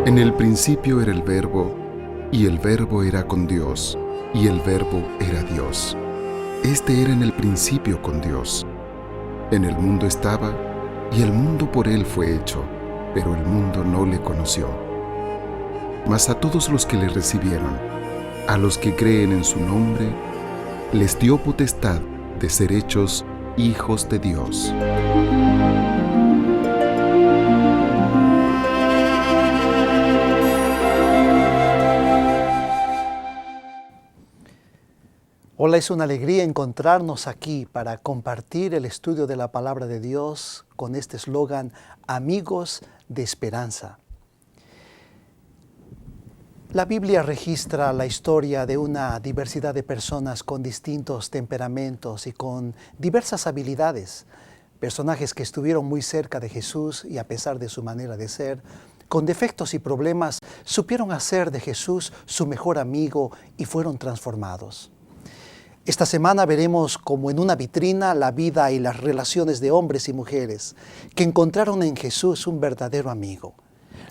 En el principio era el Verbo, y el Verbo era con Dios, y el Verbo era Dios. Este era en el principio con Dios. En el mundo estaba, y el mundo por él fue hecho, pero el mundo no le conoció. Mas a todos los que le recibieron, a los que creen en su nombre, les dio potestad de ser hechos hijos de Dios. Hola, es una alegría encontrarnos aquí para compartir el estudio de la Palabra de Dios con este eslogan, Amigos de Esperanza. La Biblia registra la historia de una diversidad de personas con distintos temperamentos y con diversas habilidades. Personajes que estuvieron muy cerca de Jesús y a pesar de su manera de ser, con defectos y problemas, supieron hacer de Jesús su mejor amigo y fueron transformados. Esta semana veremos como en una vitrina la vida y las relaciones de hombres y mujeres que encontraron en Jesús un verdadero amigo.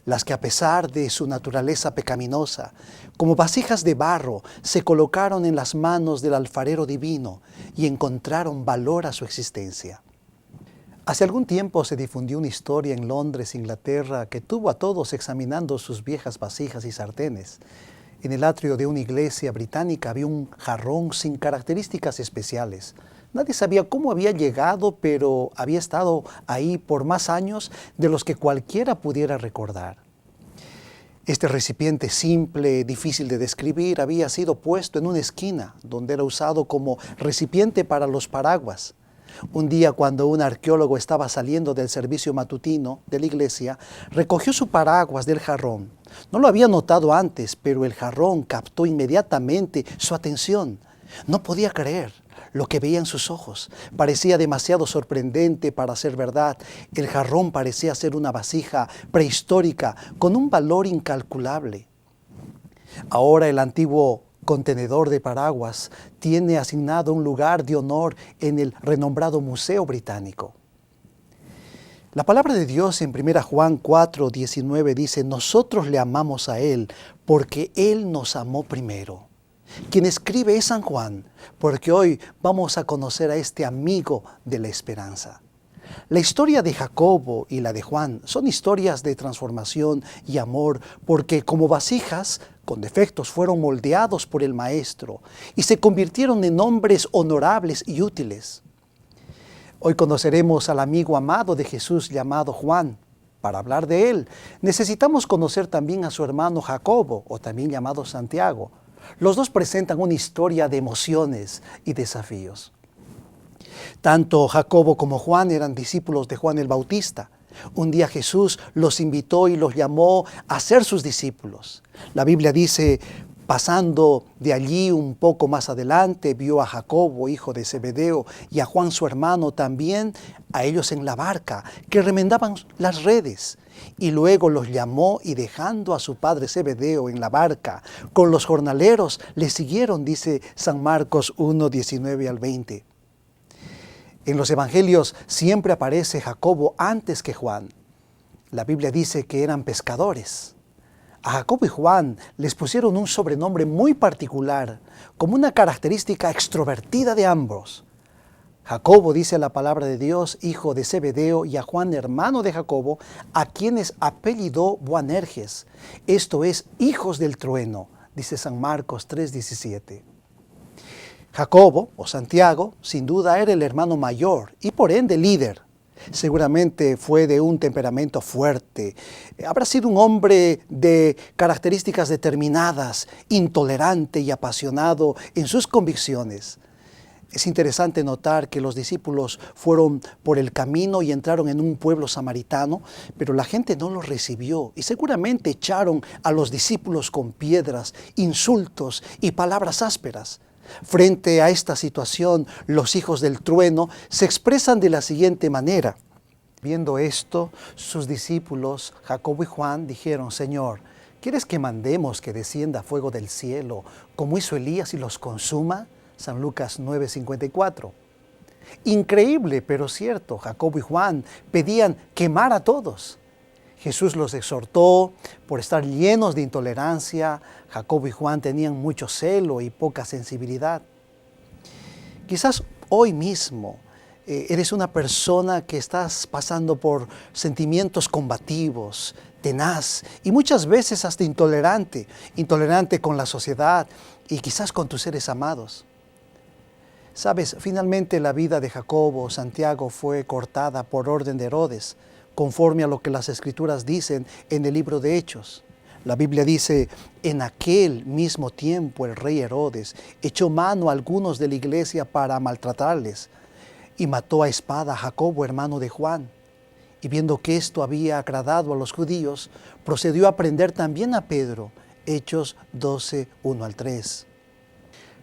Las que a pesar de su naturaleza pecaminosa, como vasijas de barro, se colocaron en las manos del alfarero divino y encontraron valor a su existencia. Hace algún tiempo se difundió una historia en Londres, Inglaterra, que tuvo a todos examinando sus viejas vasijas y sartenes. En el atrio de una iglesia británica había un jarrón sin características especiales. Nadie sabía cómo había llegado, pero había estado ahí por más años de los que cualquiera pudiera recordar. Este recipiente simple, difícil de describir, había sido puesto en una esquina, donde era usado como recipiente para los paraguas. Un día, cuando un arqueólogo estaba saliendo del servicio matutino de la iglesia, recogió su paraguas del jarrón. No lo había notado antes, pero el jarrón captó inmediatamente su atención. No podía creer lo que veía en sus ojos. Parecía demasiado sorprendente para ser verdad. El jarrón parecía ser una vasija prehistórica con un valor incalculable. Ahora el antiguo contenedor de paraguas tiene asignado un lugar de honor en el renombrado Museo Británico. La palabra de Dios en 1 Juan 4:19 dice: nosotros le amamos a Él porque Él nos amó primero. Quien escribe es San Juan, porque hoy vamos a conocer a este amigo de la esperanza. La historia de Jacobo y la de Juan son historias de transformación y amor, porque como vasijas con defectos fueron moldeados por el Maestro y se convirtieron en hombres honorables y útiles. Hoy conoceremos al amigo amado de Jesús llamado Juan. Para hablar de él, necesitamos conocer también a su hermano Jacobo, o también llamado Santiago. Los dos presentan una historia de emociones y desafíos. Tanto Jacobo como Juan eran discípulos de Juan el Bautista. Un día Jesús los invitó y los llamó a ser sus discípulos. La Biblia dice: pasando de allí un poco más adelante, vio a Jacobo, hijo de Zebedeo, y a Juan su hermano también, a ellos en la barca, que remendaban las redes. Y luego los llamó y dejando a su padre Zebedeo en la barca, con los jornaleros, le siguieron, dice San Marcos 1:19 al 20. En los evangelios siempre aparece Jacobo antes que Juan. La Biblia dice que eran pescadores. A Jacobo y Juan les pusieron un sobrenombre muy particular, como una característica extrovertida de ambos. Jacobo, dice la palabra de Dios, hijo de Zebedeo, y a Juan, hermano de Jacobo, a quienes apellidó Boanerges. Esto es, hijos del trueno, dice San Marcos 3:17. Jacobo, o Santiago, sin duda era el hermano mayor y por ende líder. Seguramente fue de un temperamento fuerte. Habrá sido un hombre de características determinadas, intolerante y apasionado en sus convicciones. Es interesante notar que los discípulos fueron por el camino y entraron en un pueblo samaritano, pero la gente no los recibió y seguramente echaron a los discípulos con piedras, insultos y palabras ásperas. Frente a esta situación, los hijos del trueno se expresan de la siguiente manera. Viendo esto, sus discípulos, Jacobo y Juan, dijeron: Señor, ¿quieres que mandemos que descienda fuego del cielo, como hizo Elías y los consuma? San Lucas 9:54. Increíble, pero cierto, Jacobo y Juan pedían quemar a todos. Jesús los exhortó por estar llenos de intolerancia. Jacobo y Juan tenían mucho celo y poca sensibilidad. Quizás hoy mismo eres una persona que estás pasando por sentimientos combativos, tenaz y muchas veces hasta intolerante con la sociedad y quizás con tus seres amados. Sabes, finalmente la vida de Jacobo, Santiago, fue cortada por orden de Herodes, conforme a lo que las Escrituras dicen en el libro de Hechos. La Biblia dice, en aquel mismo tiempo el rey Herodes echó mano a algunos de la iglesia para maltratarles y mató a espada a Jacobo, hermano de Juan. Y viendo que esto había agradado a los judíos, procedió a prender también a Pedro. Hechos 12, 1 al 3.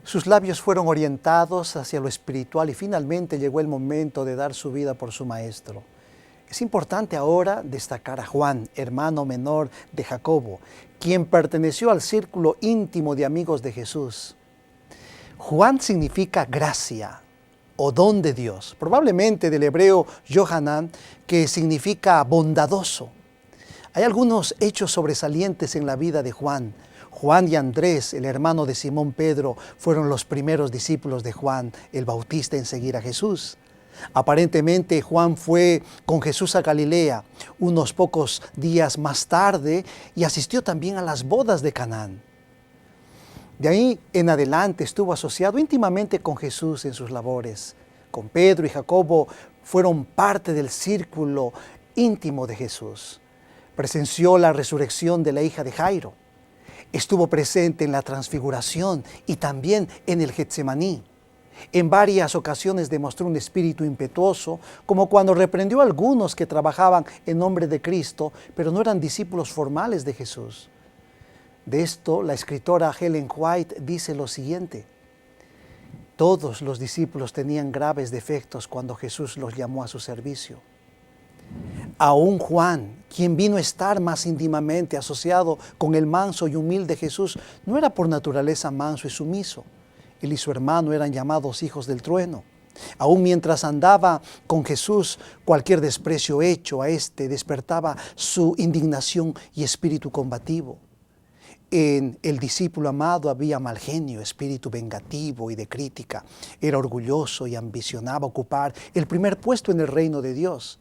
Sus labios fueron orientados hacia lo espiritual y finalmente llegó el momento de dar su vida por su maestro. Es importante ahora destacar a Juan, hermano menor de Jacobo, quien perteneció al círculo íntimo de amigos de Jesús. Juan significa gracia o don de Dios, probablemente del hebreo Yohanan, que significa bondadoso. Hay algunos hechos sobresalientes en la vida de Juan. Juan y Andrés, el hermano de Simón Pedro, fueron los primeros discípulos de Juan el Bautista en seguir a Jesús. Aparentemente Juan fue con Jesús a Galilea unos pocos días más tarde y asistió también a las bodas de Canaán. De ahí en adelante estuvo asociado íntimamente con Jesús en sus labores. Con Pedro y Jacobo fueron parte del círculo íntimo de Jesús. Presenció la resurrección de la hija de Jairo. Estuvo presente en la transfiguración y también en el Getsemaní. En varias ocasiones demostró un espíritu impetuoso, como cuando reprendió a algunos que trabajaban en nombre de Cristo, pero no eran discípulos formales de Jesús. De esto, la escritora Ellen White dice lo siguiente: todos los discípulos tenían graves defectos cuando Jesús los llamó a su servicio. Aún Juan, quien vino a estar más íntimamente asociado con el manso y humilde Jesús, no era por naturaleza manso y sumiso. Él y su hermano eran llamados hijos del trueno. Aún mientras andaba con Jesús, cualquier desprecio hecho a éste despertaba su indignación y espíritu combativo. En el discípulo amado había mal genio, espíritu vengativo y de crítica. Era orgulloso y ambicionaba ocupar el primer puesto en el reino de Dios.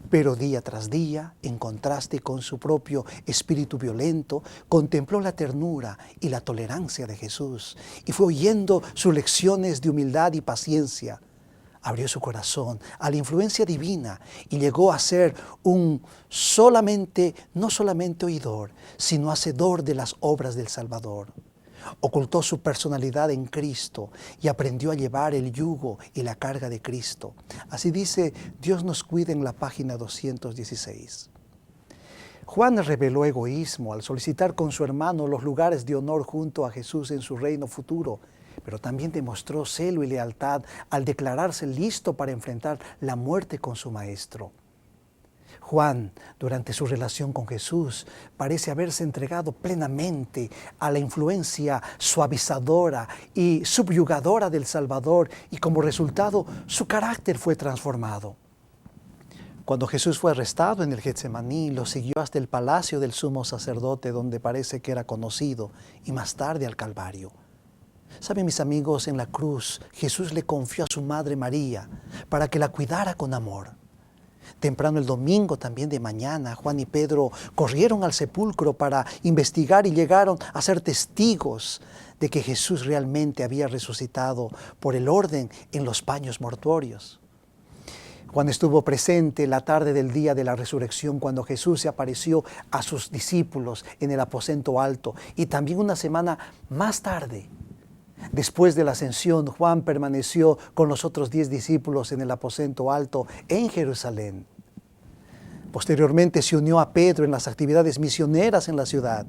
Pero día tras día, en contraste con su propio espíritu violento, contempló la ternura y la tolerancia de Jesús y fue oyendo sus lecciones de humildad y paciencia. Abrió su corazón a la influencia divina y llegó a ser no solamente oidor, sino hacedor de las obras del Salvador. Ocultó su personalidad en Cristo y aprendió a llevar el yugo y la carga de Cristo. Así dice Dios nos cuida en la página 216. Juan reveló egoísmo al solicitar con su hermano los lugares de honor junto a Jesús en su reino futuro, pero también demostró celo y lealtad al declararse listo para enfrentar la muerte con su maestro. Juan, durante su relación con Jesús, parece haberse entregado plenamente a la influencia suavizadora y subyugadora del Salvador y como resultado su carácter fue transformado. Cuando Jesús fue arrestado en el Getsemaní, lo siguió hasta el palacio del sumo sacerdote donde parece que era conocido y más tarde al Calvario. Saben, mis amigos, en la cruz Jesús le confió a su madre María para que la cuidara con amor. Temprano el domingo, también de mañana, Juan y Pedro corrieron al sepulcro para investigar y llegaron a ser testigos de que Jesús realmente había resucitado por el orden en los paños mortuorios. Juan estuvo presente la tarde del día de la resurrección cuando Jesús se apareció a sus discípulos en el aposento alto y también una semana más tarde. Después de la ascensión, Juan permaneció con los otros 10 discípulos en el aposento alto en Jerusalén. Posteriormente se unió a Pedro en las actividades misioneras en la ciudad.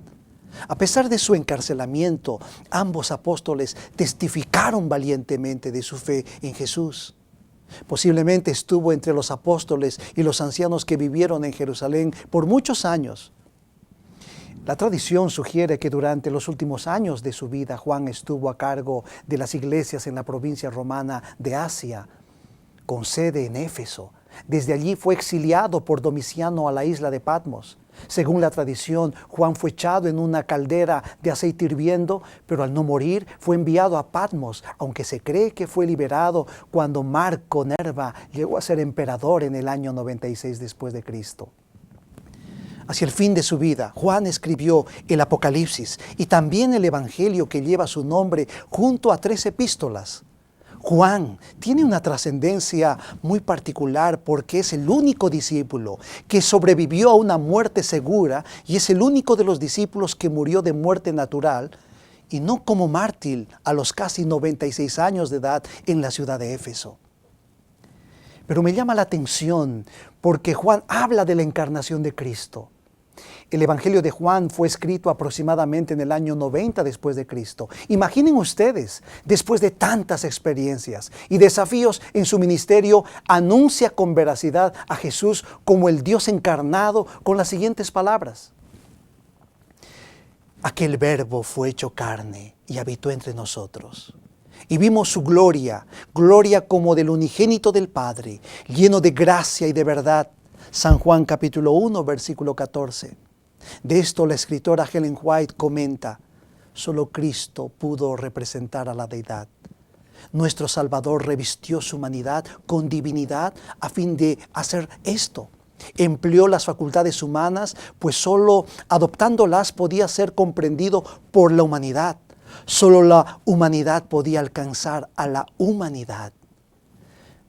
A pesar de su encarcelamiento, ambos apóstoles testificaron valientemente de su fe en Jesús. Posiblemente estuvo entre los apóstoles y los ancianos que vivieron en Jerusalén por muchos años. La tradición sugiere que durante los últimos años de su vida, Juan estuvo a cargo de las iglesias en la provincia romana de Asia, con sede en Éfeso, Desde allí fue exiliado por Domiciano a la isla de Patmos. Según la tradición, Juan fue echado en una caldera de aceite hirviendo, pero al no morir fue enviado a Patmos, aunque se cree que fue liberado cuando Marco Nerva llegó a ser emperador en el año 96 después de Cristo. Hacia el fin de su vida, Juan escribió el Apocalipsis y también el Evangelio que lleva su nombre junto a 3 epístolas. Juan tiene una trascendencia muy particular porque es el único discípulo que sobrevivió a una muerte segura y es el único de los discípulos que murió de muerte natural y no como mártir a los casi 96 años de edad en la ciudad de Éfeso. Pero me llama la atención porque Juan habla de la encarnación de Cristo. El Evangelio de Juan fue escrito aproximadamente en el año 90 después de Cristo. Imaginen ustedes, después de tantas experiencias y desafíos en su ministerio, anuncia con veracidad a Jesús como el Dios encarnado con las siguientes palabras. Aquel Verbo fue hecho carne y habitó entre nosotros. Y vimos su gloria, gloria como del unigénito del Padre, lleno de gracia y de verdad. San Juan capítulo 1, versículo 14. De esto la escritora Ellen White comenta, solo Cristo pudo representar a la deidad. Nuestro Salvador revistió su humanidad con divinidad a fin de hacer esto. Empleó las facultades humanas, pues solo adoptándolas podía ser comprendido por la humanidad. Solo la humanidad podía alcanzar a la humanidad.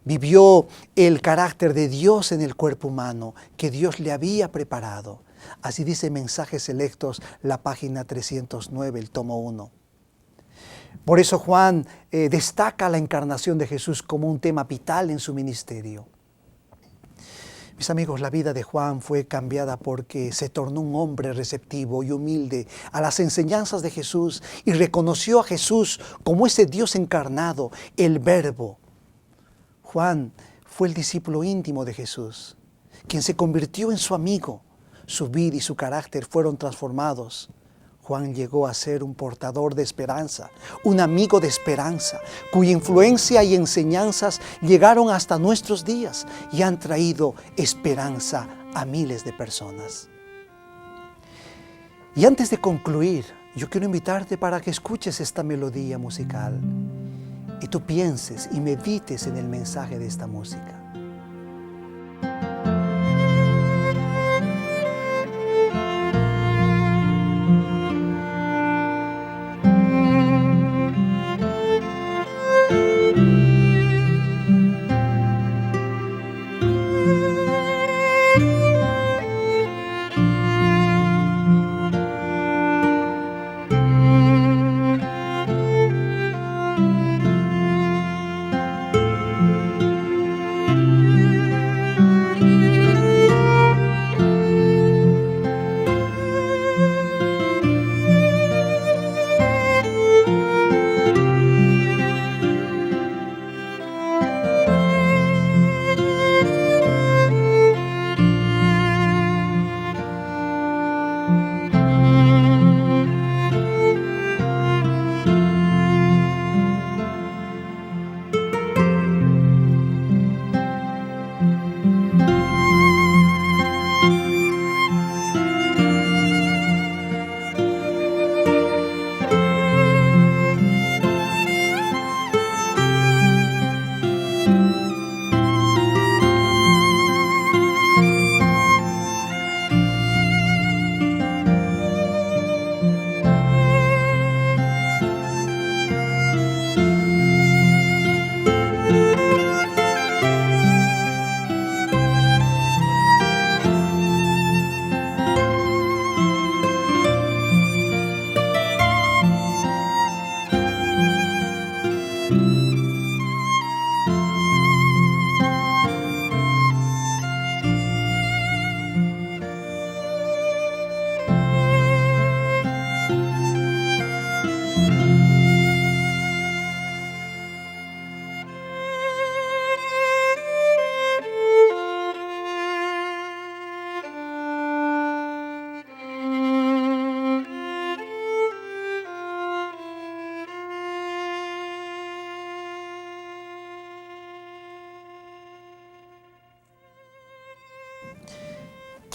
Vivió el carácter de Dios en el cuerpo humano que Dios le había preparado. Así dice Mensajes Selectos, la página 309, el tomo 1. Por eso Juan destaca la encarnación de Jesús como un tema vital en su ministerio. Mis amigos, la vida de Juan fue cambiada porque se tornó un hombre receptivo y humilde a las enseñanzas de Jesús y reconoció a Jesús como ese Dios encarnado, el Verbo. Juan fue el discípulo íntimo de Jesús, quien se convirtió en su amigo. Su vida y su carácter fueron transformados. Juan llegó a ser un portador de esperanza, un amigo de esperanza, cuya influencia y enseñanzas llegaron hasta nuestros días y han traído esperanza a miles de personas. Y antes de concluir, yo quiero invitarte para que escuches esta melodía musical y tú pienses y medites en el mensaje de esta música.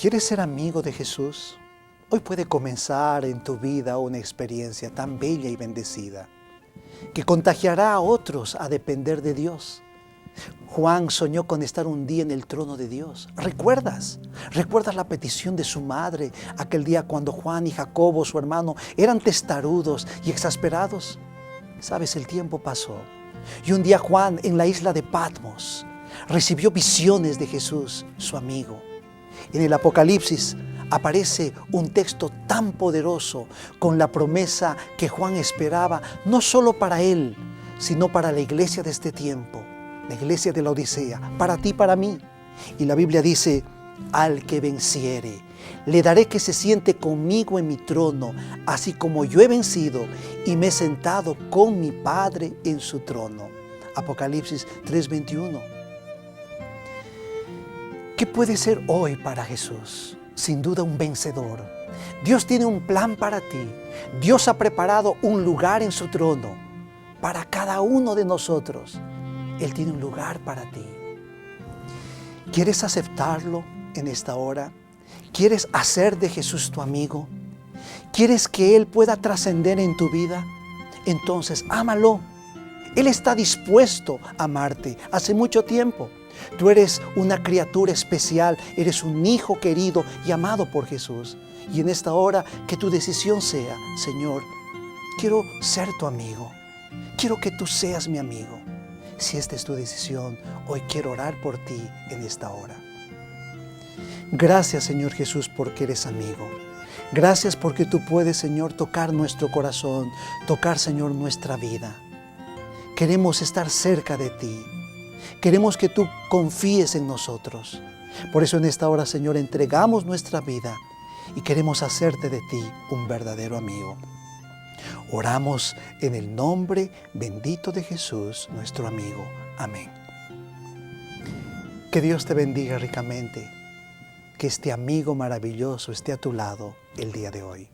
¿Quieres ser amigo de Jesús? Hoy puede comenzar en tu vida una experiencia tan bella y bendecida que contagiará a otros a depender de Dios. Juan soñó con estar un día en el trono de Dios. ¿Recuerdas? ¿Recuerdas la petición de su madre aquel día cuando Juan y Jacobo, su hermano, eran testarudos y exasperados? Sabes, el tiempo pasó y un día Juan en la isla de Patmos recibió visiones de Jesús, su amigo. En el Apocalipsis aparece un texto tan poderoso con la promesa que Juan esperaba, no solo para él, sino para la iglesia de este tiempo, la iglesia de la Odisea, para ti, para mí. Y la Biblia dice, al que venciere, le daré que se siente conmigo en mi trono, así como yo he vencido y me he sentado con mi Padre en su trono. Apocalipsis 3:21. ¿Qué puede ser hoy para Jesús? Sin duda un vencedor. Dios tiene un plan para ti. Dios ha preparado un lugar en su trono para cada uno de nosotros. Él tiene un lugar para ti. ¿Quieres aceptarlo en esta hora? ¿Quieres hacer de Jesús tu amigo? ¿Quieres que Él pueda trascender en tu vida? Entonces, ámalo. Él está dispuesto a amarte hace mucho tiempo. Tú eres una criatura especial, eres un hijo querido y amado por Jesús. Y en esta hora que tu decisión sea, Señor, quiero ser tu amigo. Quiero que tú seas mi amigo. Si esta es tu decisión, hoy quiero orar por ti en esta hora. Gracias, Señor Jesús, porque eres amigo. Gracias porque tú puedes, Señor, tocar nuestro corazón, tocar, Señor, nuestra vida. Queremos estar cerca de ti. Queremos que tú confíes en nosotros. Por eso en esta hora, Señor, entregamos nuestra vida y queremos hacerte de ti un verdadero amigo. Oramos en el nombre bendito de Jesús, nuestro amigo. Amén. Que Dios te bendiga ricamente. Que este amigo maravilloso esté a tu lado el día de hoy.